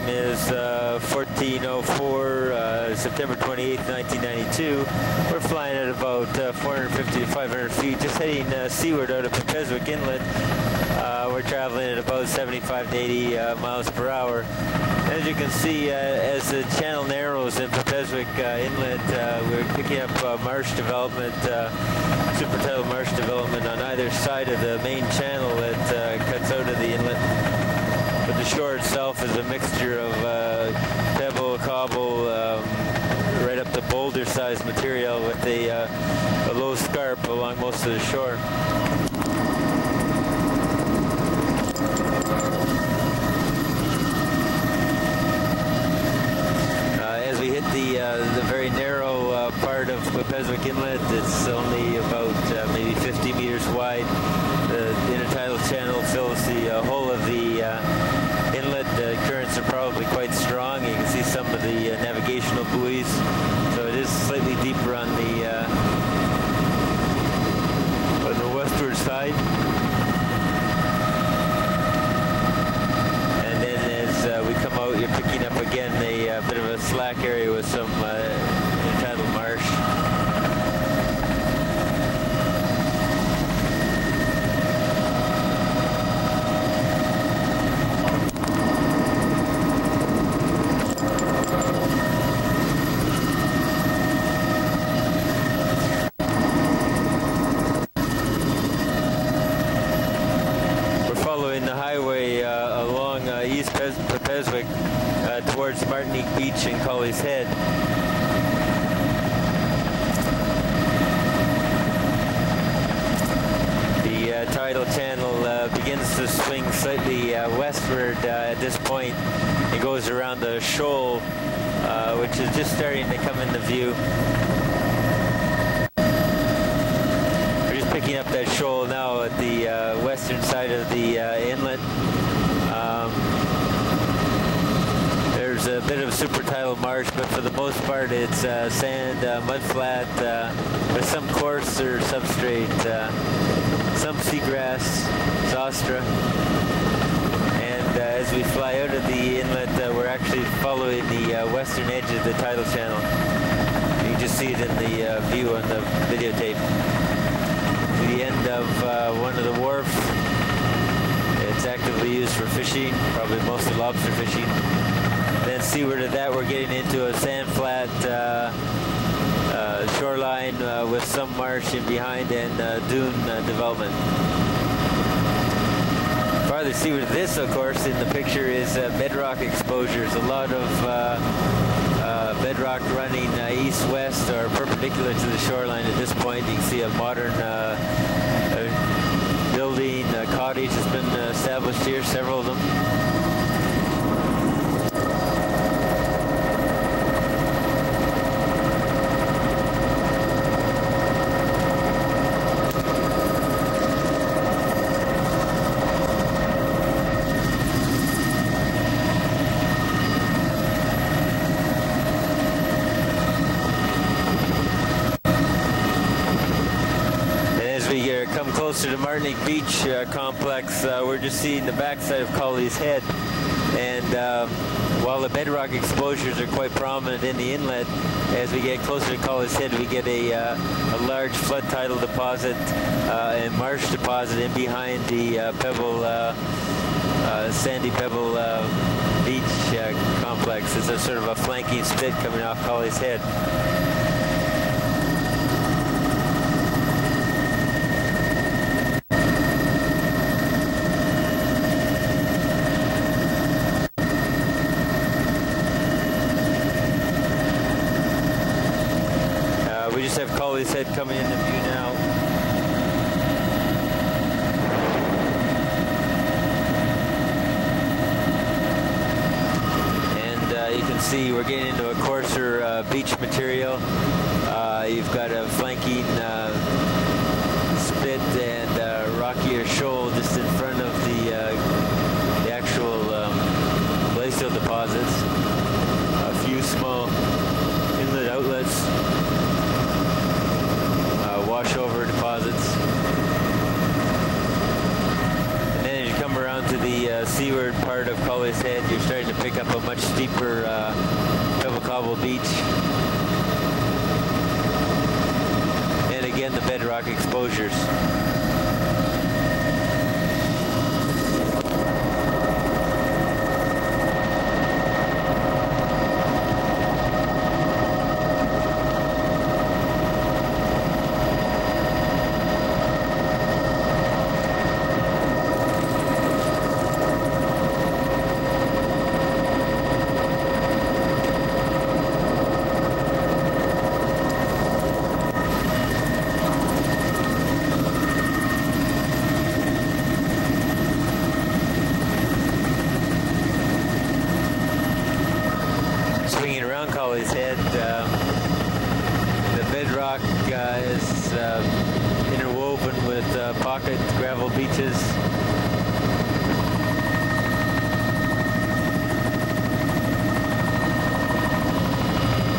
is 1404, September 28th, 1992. We're flying at about 450 to 500 feet, just heading seaward out of Petpeswick Inlet. We're traveling at about 75 to 80 miles per hour. As you can see, as the channel narrows in Petpeswick Inlet, we're picking up marsh development, super tidal marsh development on either side of the main channel that cuts out of the inlet. But the shore itself is a mixture of pebble, cobble, right up to boulder-sized material with a low scarp along most of the shore. As we hit the very narrow part of Petpeswick Inlet, it's only about maybe 50 meters wide. The intertidal channel fills the whole of the inlet. The currents are probably quite strong. You can see some of the navigational buoys, so it is slightly deeper on the westward side. And then as we come out, you're picking up again a bit of a slack area with some intertidal marsh. The highway along East Petpeswick towards Martinique Beach and Colley's Head. The tidal channel begins to swing slightly westward at this point. It goes around the shoal, which is just starting to come into view. Picking up that shoal now at the western side of the inlet. There's a bit of super tidal marsh, but for the most part it's sand, mudflat, with some coarser substrate, some seagrass, zostra. And as we fly out of the inlet, we're actually following the western edge of the tidal channel. You can just see it in the view on the videotape. The end of one of the wharfs. It's actively used for fishing, probably mostly lobster fishing. Then seaward of that, we're getting into a sand flat shoreline with some marsh in behind and dune development. Farther seaward of this, of course, in the picture is bedrock exposures. A lot of bedrock running east-west or perpendicular to the shoreline at this point. You can see a modern building, cottage has been established here, several of them. Come closer to Martinique Beach complex, we're just seeing the backside of Colley's Head, and while the bedrock exposures are quite prominent in the inlet, as we get closer to Colley's Head we get a large flood tidal deposit and marsh deposit in behind the pebble, sandy pebble beach complex. It's a sort of a flanking spit coming off Colley's Head. We just have Colley's Head coming into view now. And you can see we're getting into a coarser beach material. You've got a flanking spit and rockier shoal just in front of the actual glacial deposits. A few small inlet outlets. Washover deposits. And then as you come around onto the seaward part of Colley's Head, you're starting to pick up a much steeper pebble cobble beach. And again, the bedrock exposures. Swinging around Colley's Head, the bedrock is interwoven with pocket gravel beaches.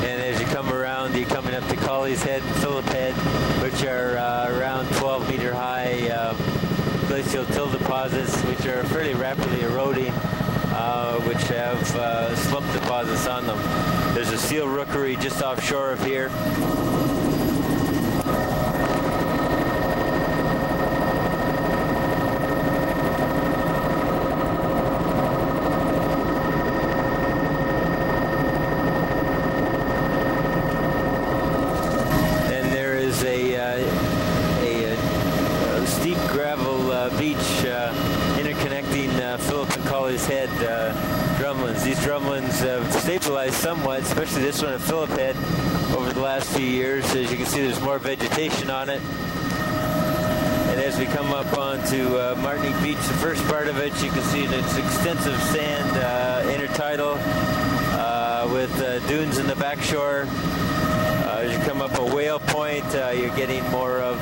And as you come around, you're coming up to Colley's Head and Phillip Head, which are around 12-meter high glacial till deposits, which are fairly rapidly eroding. Which have slump deposits on them. There's a seal rookery just offshore of here. And there is a steep gravel beach interconnecting Phillip and Colley's Head drumlins. These drumlins have stabilized somewhat, especially this one at Phillip Head, over the last few years. As you can see, there's more vegetation on it. And as we come up onto Martinique Beach, the first part of it, you can see that it's extensive sand intertidal with dunes in the backshore. As you come up a whale point, you're getting more of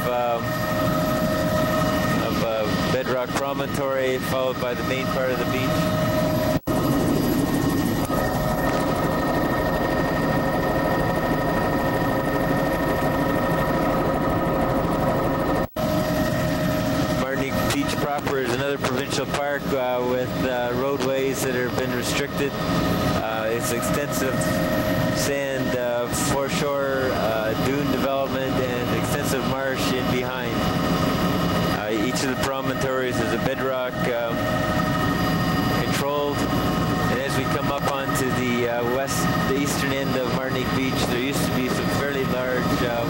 bedrock promontory, followed by the main part of the beach. Proper is another provincial park with roadways that have been restricted. It's extensive sand foreshore, dune development, and extensive marsh in behind. Each of the promontories is a bedrock controlled. And as we come up onto the eastern end of Martinique Beach, there used to be some fairly large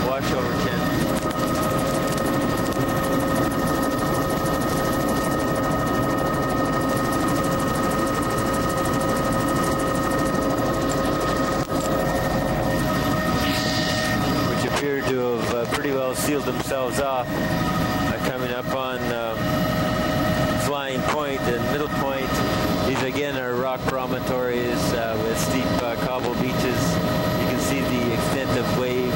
washover channels. To have pretty well sealed themselves off, coming up on Flying Point and Middle Point. These again are rock promontories with steep cobble beaches. You can see the extent of wave,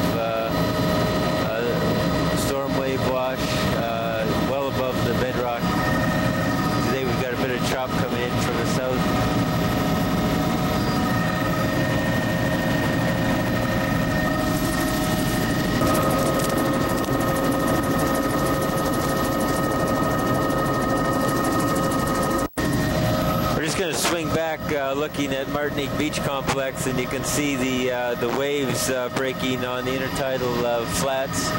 storm wave wash well above the bedrock. Today we've got a bit of chop coming in from the south. Going to swing back looking at Martinique Beach Complex, and you can see the waves breaking on the intertidal flats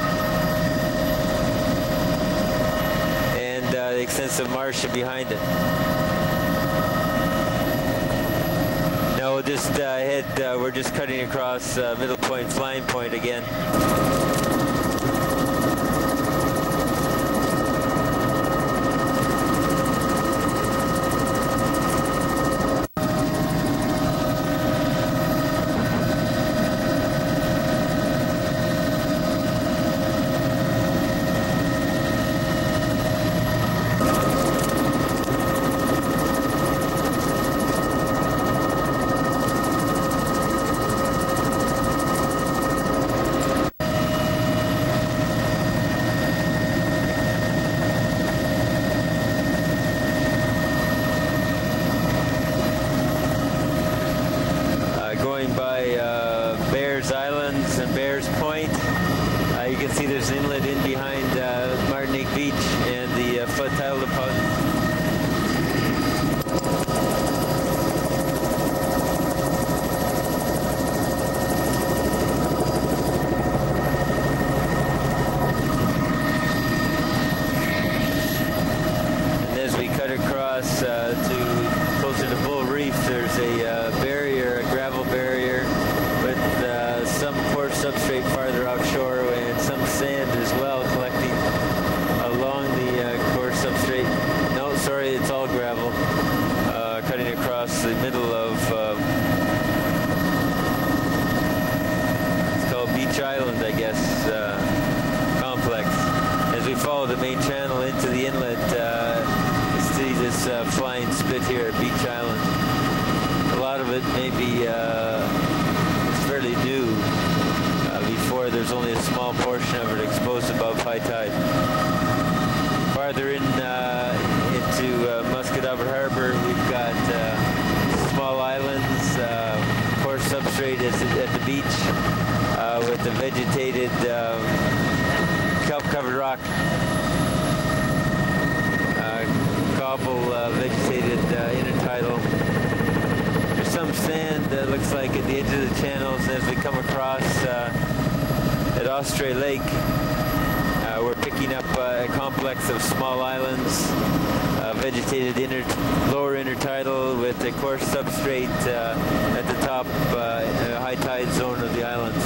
and the extensive marsh behind it. No, just ahead we're just cutting across Middle Point, Flying Point again. You can see there's an inlet in behind Martinique Beach and the flood tidal deposit. Substrate farther offshore and some sand as well collecting along the coarse substrate. No, sorry, it's all gravel cutting across the middle of it's called Beach Island, I guess, complex. As we follow the main channel into the inlet, you see this flying spit here at Beach Island. A lot of it may be it's fairly new. Before there's only a small portion of it exposed above high tide. Farther in into Jeddore Harbour, we've got small islands, coarse substrate at the beach with the vegetated kelp-covered rock, cobble vegetated intertidal. There's some sand that looks like at the edge of the channels as we come across at Oyster Lake. We're picking up a complex of small islands, vegetated lower intertidal with a coarse substrate at the top high tide zone of the islands.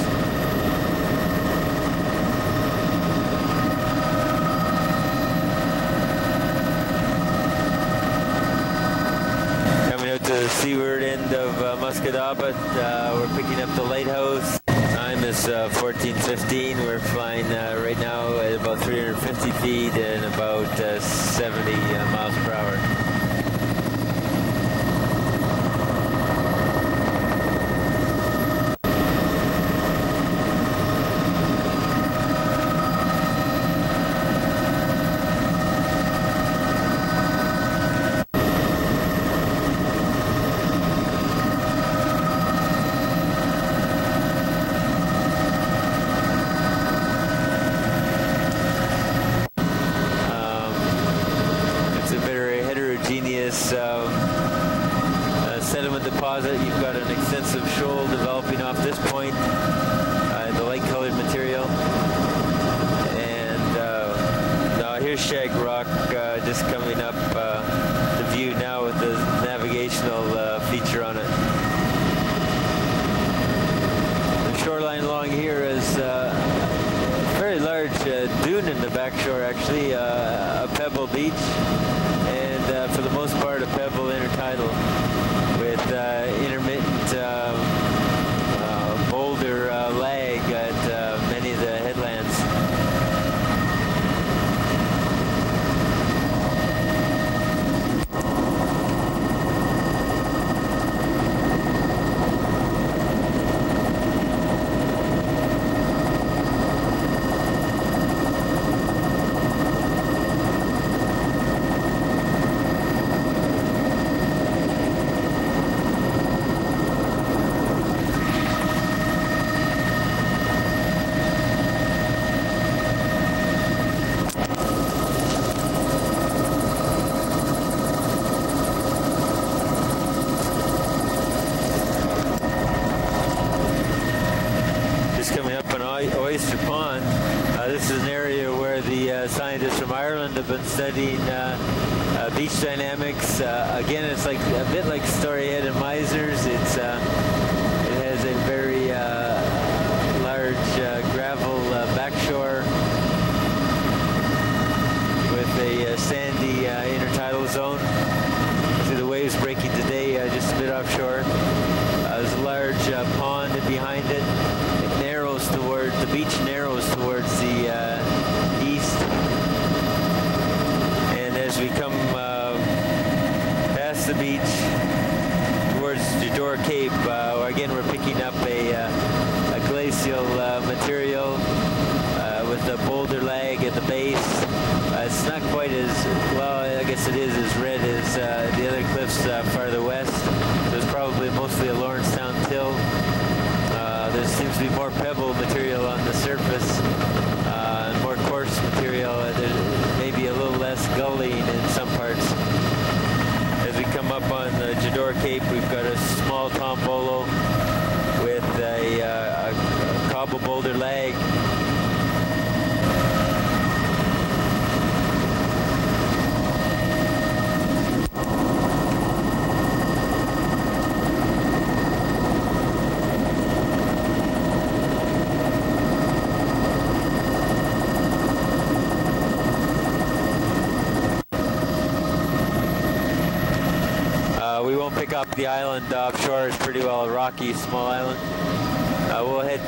Coming out to the seaward end of Jeddore, we're picking up the lighthouse. Time is 14:15. We're flying right now at about 350 feet and about 70 miles per hour. Sediment deposit. You've got an extensive shoal developing off this point, the light-colored material, and now here's shag rock just coming up to view now with the navigational feature on it. The shoreline along here is a very large dune in the backshore, actually, a pebble beach, and for the most part a pebble intertidal with intermittent boulder lag at many of the headlands. Coming up on Oyster Pond. This is an area where the scientists from Ireland have been studying beach dynamics. Again, it's like a bit like Storyhead and Misers. It has a very large gravel backshore with a sandy intertidal zone. See the waves breaking today just a bit offshore. There's a large pond behind it. The beach narrows towards the east, and as we come past the beach towards Jeddore Cape, again we're picking up a glacial material with the boulder lag at the base. It's not quite as, well, I guess it is as red as the other cliffs farther west. So it's probably mostly a Lawrencetown till. There seems to be more pebble material on the surface, and more coarse material. There may be a little less gullying in some parts. As we come up We won't pick up the island offshore. It's pretty well a rocky, small island. We'll head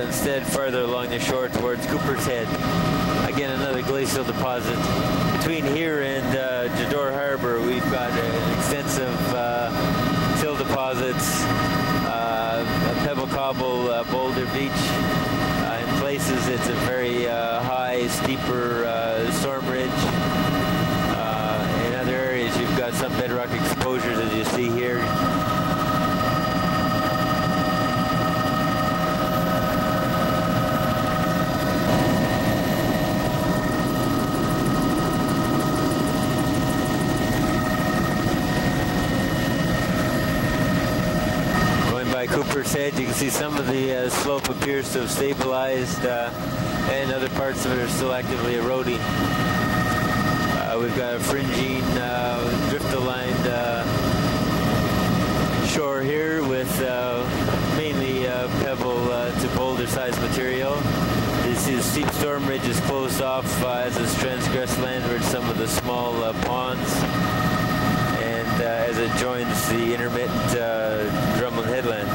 instead further along the shore towards Cooper's Head. Again, another glacial deposit. Between here and Jeddore Harbour, we've got extensive till deposits, pebble cobble boulder beach. In places, it's a very high, steeper storm ridge. In other areas, you've got some bedrock exposures, as you see here. Cooper's Head, you can see some of the slope appears to have stabilized, and other parts of it are still actively eroding. We've got a fringing, drift-aligned shore here with mainly pebble to boulder-sized material. You see the steep storm ridge is closed off as it's transgressed landward some of the small ponds, and as it joins the intermittent drumlin headlands.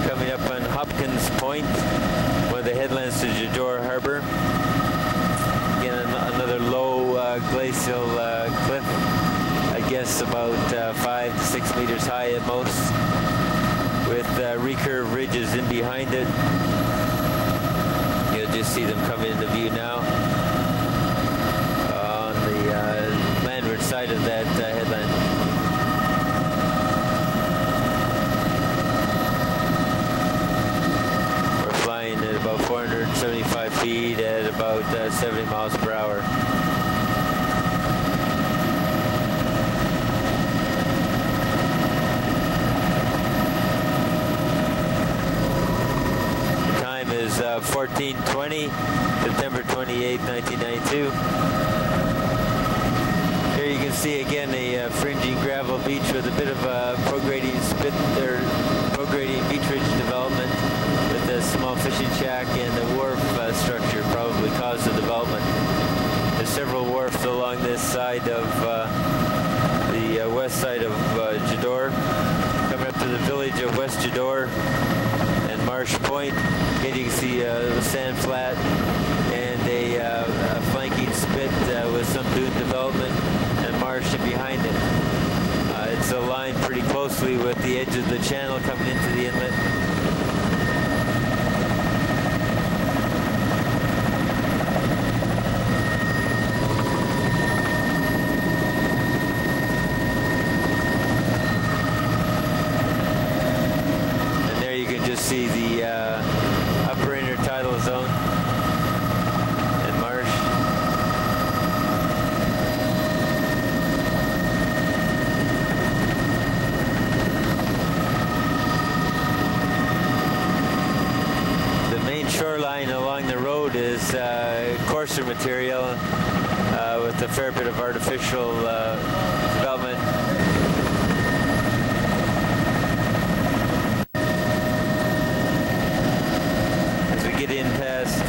Coming up on Hopkins Point, one of the headlands to Jeddore Harbour. Again, another low glacial cliff, I guess about 5 to 6 meters high at most, with recurve ridges in behind it. You'll just see them coming into view now on the landward side of that headland. We're flying at about 475 feet at about 70 miles per hour. Is 14:20, September 28, 1992. Here you can see again a fringing gravel beach with a bit of a prograding spit or prograding beach ridge development with a small fishing shack and a wharf structure probably caused the development. There's several wharfs along this side of the west side of Jeddore. Coming up to the village of West Jeddore and Marsh Point. Again, you can see the sand flat and a flanking spit with some dune development and marsh behind it. It's aligned pretty closely with the edge of the channel coming into the inlet. See the upper intertidal zone and marsh. The main shoreline along the road is coarser material with a fair bit of artificial development. Get in past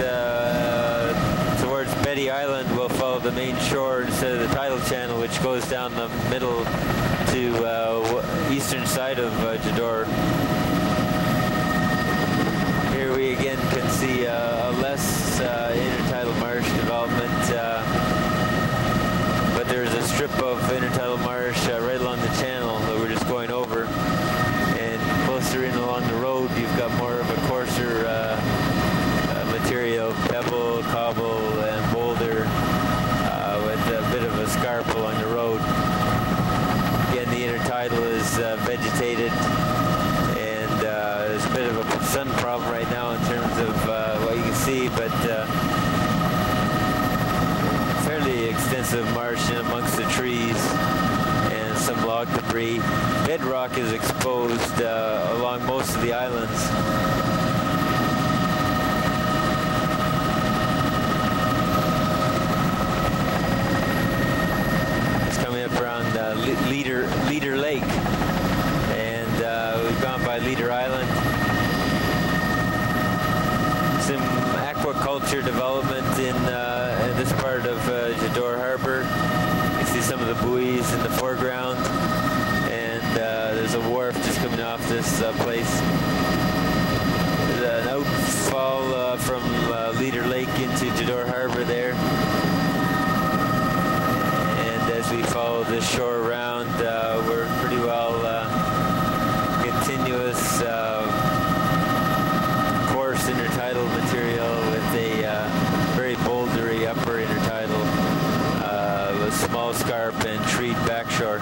towards Betty Island, we'll follow the main shore instead of the tidal channel, which goes down the middle to eastern side of Jeddore. Here we again can see a less intertidal marsh development, but there's a strip of intertidal marsh right along the channel that we're just going over, and closer in along the road you've got more of a coarser material, pebble, cobble, and boulder with a bit of a scarp along the road. Again, the intertidal is vegetated, and there's a bit of a sun problem right now in terms of what you can see, but fairly extensive marsh in amongst the trees and some log debris. Bedrock is exposed along most of the islands. Leader Lake, and Leader Island. Some aquaculture development in this part of Jeddore Harbour. You see some of the buoys in the foreground, and there's a wharf just coming off this place. There's an outfall from Leader Lake into Jeddore Harbour there. And as we follow this shore around, we're pretty well continuous coarse intertidal material with a very bouldery upper intertidal with small scarp and treed backshore.